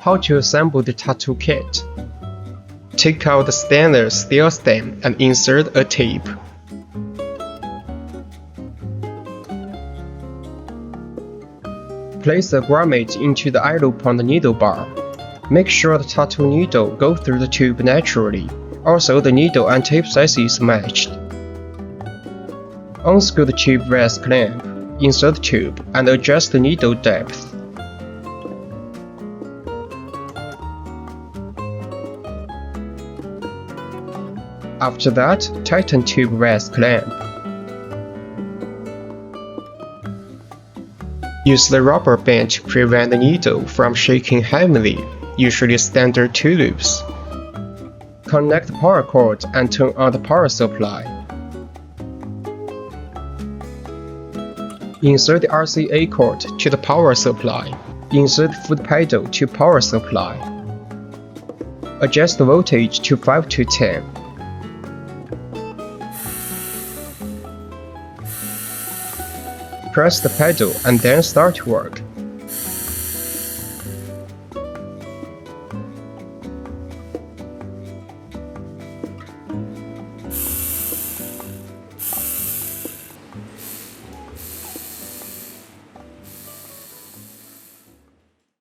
How to assemble the tattoo kit. Take out the stainless steel stem and insert a tape. Place the grommet into the idle point needle bar. Make sure the tattoo needle goes through the tube naturally. Also, the needle and tape size is matched. Unscrew the tube rest clamp, insert the tube, and adjust the needle depth. After that, tighten tube rest clamp. Use the rubber band to prevent the needle from shaking heavily, usually standard 2 loops. Connect the power cord and turn on the power supply. Insert the RCA cord to the power supply. Insert the foot pedal to power supply. Adjust the voltage to 5 to 10. Press the pedal and then start work.